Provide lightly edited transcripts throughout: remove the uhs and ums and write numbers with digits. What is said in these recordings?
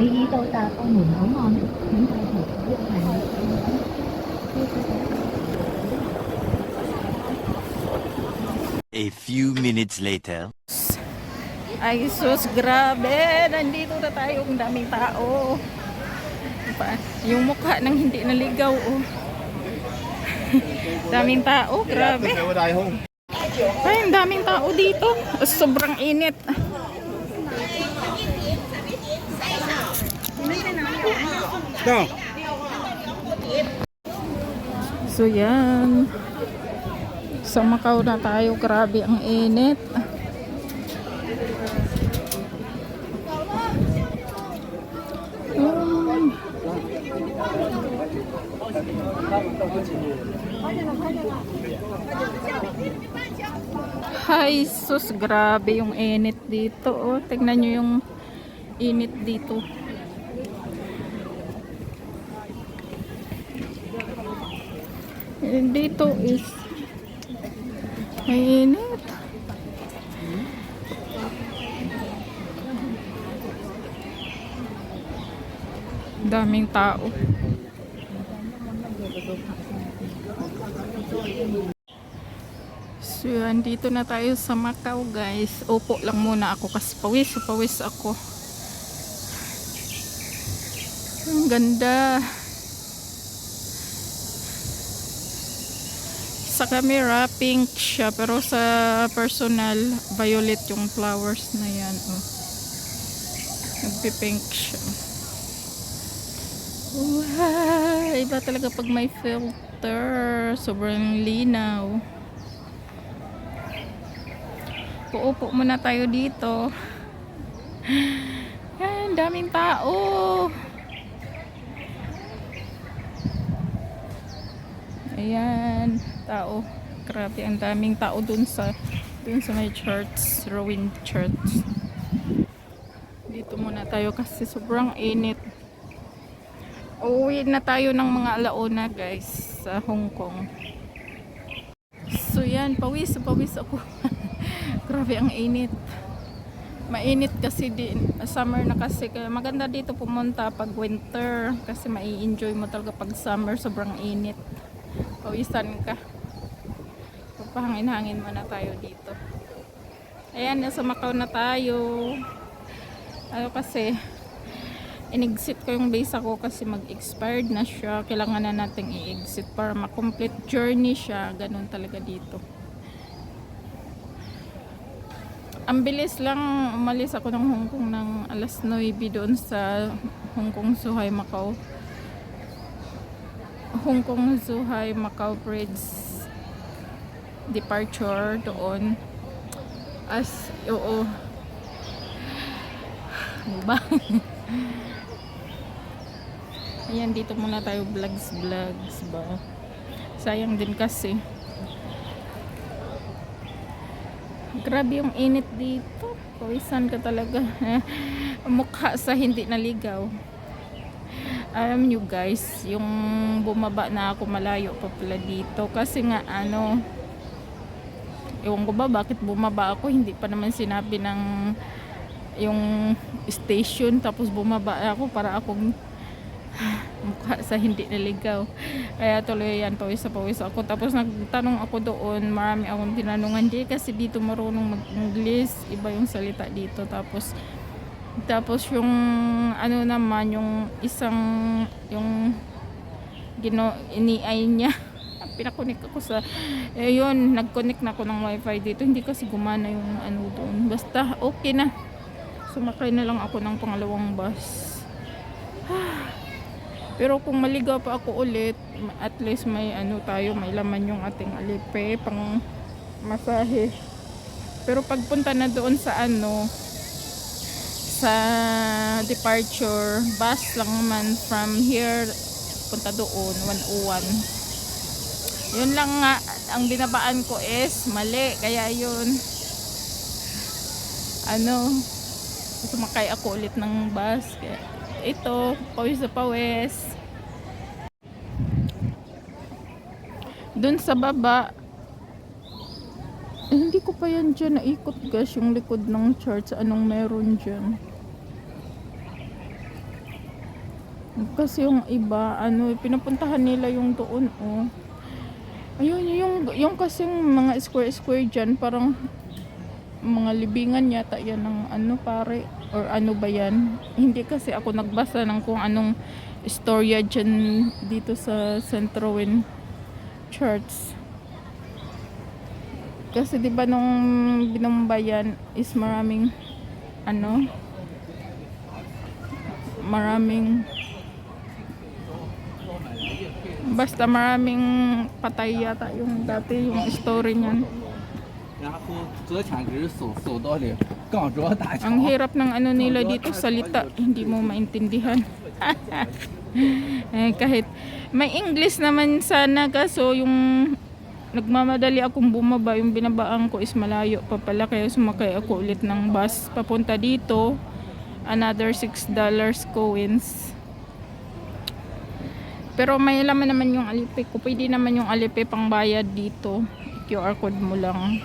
意到達澳門口岸，請帶同一齊。A few minutes later. Ay sus, grabe! Nandito na tayo, ang daming tao. Yung mukha ng hindi naligaw, oh. Daming tao, grabe. Ay, ang daming tao dito. Sobrang init. So yan. Sa Macau na tayo, grabe ang init. Hay sus, grabe yung init dito. Oh, tingnan nyo yung init dito. Dito is may init. Daming tao. So yan, dito na tayo sa Macau guys. Upo lang muna ako kasi pawis ako. Ang ganda. Sa camera pink siya pero sa personal violet yung flowers na yan. Oh. Nagpi-pink siya. Wow, iba talaga pag may filter. Sobrang linaw. Uupo muna tayo dito. Ang daming tao. Ayan, tao. Grabe, ang daming tao dun sa may church, ruined church. Dito muna tayo kasi sobrang init. Uuwi na tayo ng mga alauna guys sa Hong Kong. So yan, pawis ako. Grabe ang init. Mainit kasi din. Summer na kasi. Kaya maganda dito pumunta pag winter. Kasi mai-enjoy mo talaga pag summer. Sobrang init. Pawisan ka. Pagpahangin-hangin muna tayo dito. Ayan, nasa Macau na tayo. Kasi in-exit ko yung visa ko kasi mag-expired na siya. Kailangan na nating i-exit para ma-complete journey siya. Ganun talaga dito. Ang bilis lang, umalis ako ng Hong Kong ng alas 9 doon sa Hong Kong Zhuhai Macau. Hong Kong Zhuhai Macau Bridge departure doon. Oo. Ano ba? Ayan, dito muna tayo vlogs ba. Sayang din kasi. Grabe yung init dito. Pawisan ka talaga. Mukha sa hindi naligaw. Alam nyo guys, yung bumaba na ako malayo pa pala dito. Kasi nga ewan ko ba bakit bumaba ako. Hindi pa naman sinabi ng yung station. Tapos bumaba ako para akong mukha sa hindi naligaw. Kaya tuloy yan, pawis ako. Tapos nagtanong ako doon, marami akong tinanungan di kasi dito marunong mag-English, iba yung salita dito. Tapos yung naman, yung isang yung iniay niya pinakunik ako sa yun, nag-connect na ako ng wifi dito, hindi kasi gumana yung doon. Basta okay na, sumakay na lang ako ng pangalawang bus. Pero kung maligaw pa ako ulit, at least may tayo, may laman yung ating alipe pang masahe. Pero pagpunta na doon sa sa departure, bus lang man from here punta doon 101. Yun lang nga ang binabaan ko is mali, kaya yun sumakay ako ulit ng bus. Kaya ito, pawis na pawis. Doon sa baba, hindi ko pa yan dyan naikot guys, yung likod ng church. Anong meron dyan? Kasi yung iba, ano, pinapuntahan nila yung doon, oh. Ayun, yung kasing mga square-square dyan, parang mga libingan yata yan ng ano pare, or ano ba yan. Hindi kasi ako nagbasa ng kung anong istorya dyan dito sa St. Rowan Church. Kasi 'di ba nung binumbayan is maraming ano, maraming basta maraming patay yata yung dati yung story niyan. 然后昨天只是手到的刚着打枪。 Ang hirap ng ano nila dito salita, hindi mo maintindihan. Kahit may English naman sana, kaso yung nagmamadali akong bumaba, yung binabaan ko is malayo pa pala, kaya sumakay ako ulit ng bus papunta dito, another $6 coins. Pero may laman naman yung Alipay ko, pwede naman yung Alipay pang bayad dito, QR code mo lang.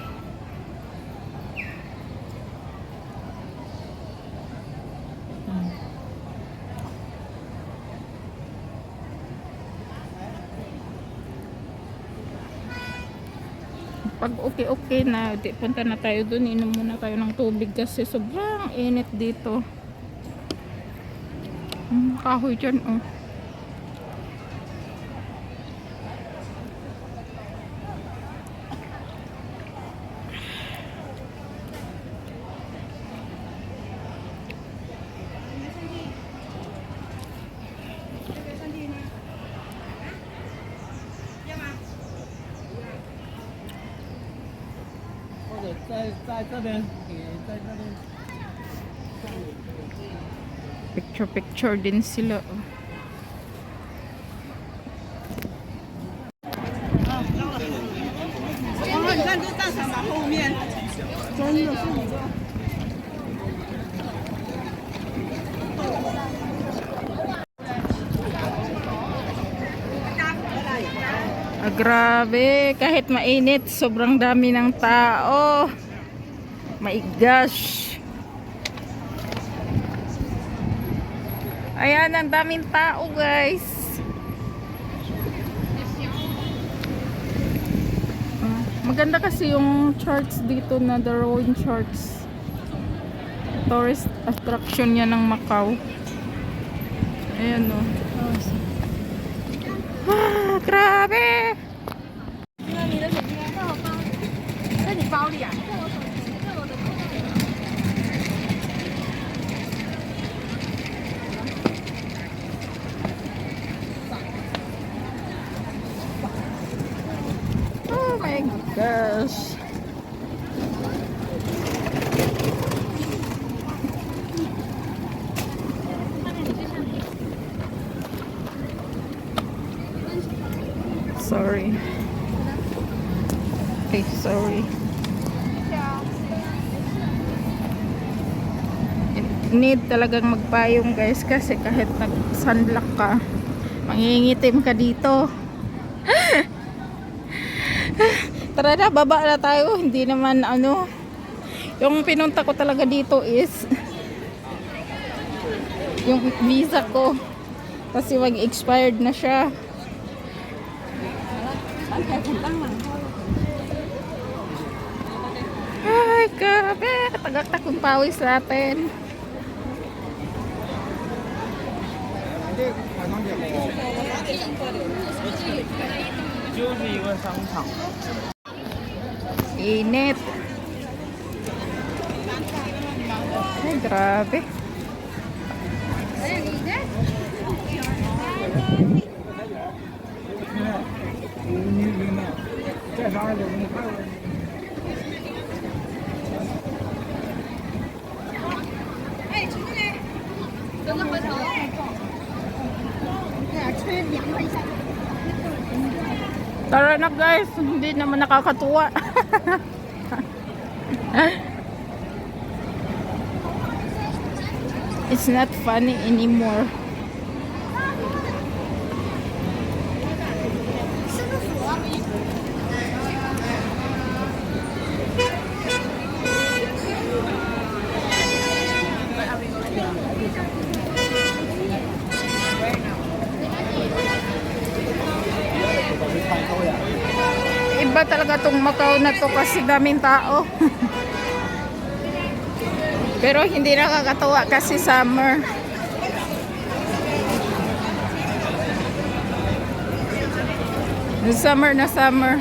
Pag okay na, punta na tayo dun, inom muna tayo ng tubig kasi sobrang init dito. Kahoy dyan, oh. Picture din sila, oh. Grabe, kahit mainit, sobrang dami ng tao. My gosh. Ayan, ang daming tao, guys. Maganda kasi yung church dito na The Rowan Church. Tourist attraction yan ng Macau. Ayan, oh. Grabe. Oh my gosh. Sorry. Okay, sorry. Need talagang magpayong, guys, kasi kahit nag-sunblock ka, mangingitim ka dito. Tara na, baba na tayo. Hindi naman ano, yung pinunta ko talaga dito is yung visa ko, kasi mag-expired na siya. Ay, grabe, tagak-takong pawis natin. Init. Ay, grabe. Tara na, guys, hindi naman nakakatuwa. It's not funny anymore. kakaiba talaga tong Macau na to kasi daming tao. Pero hindi nakakatuwa kasi summer. Summer na summer.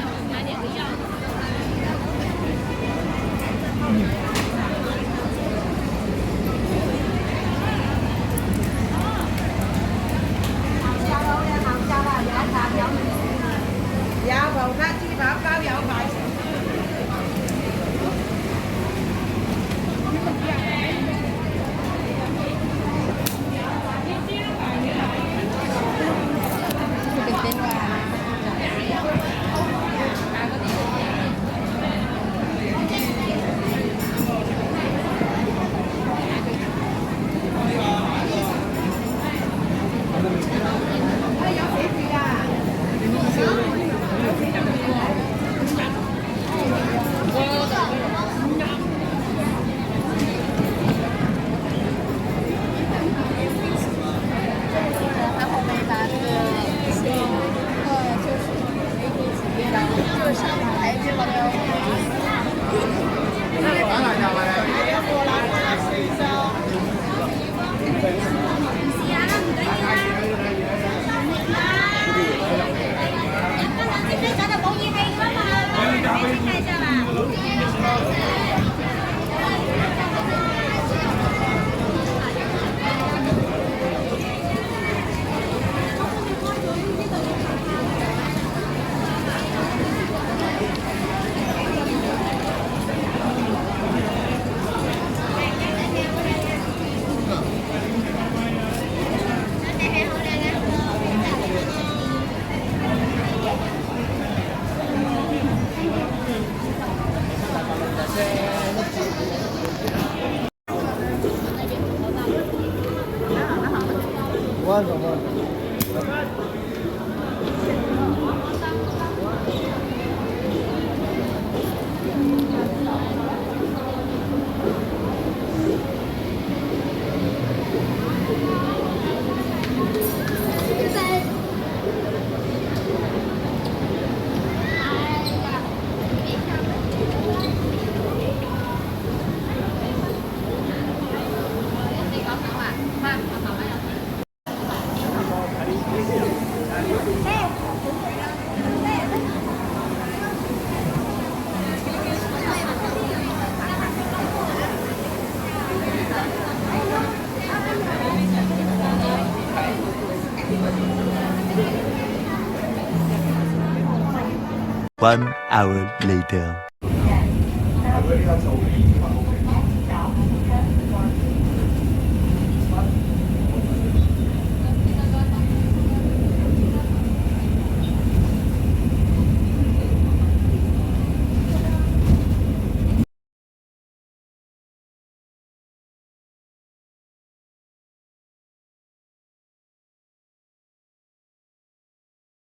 One hour later.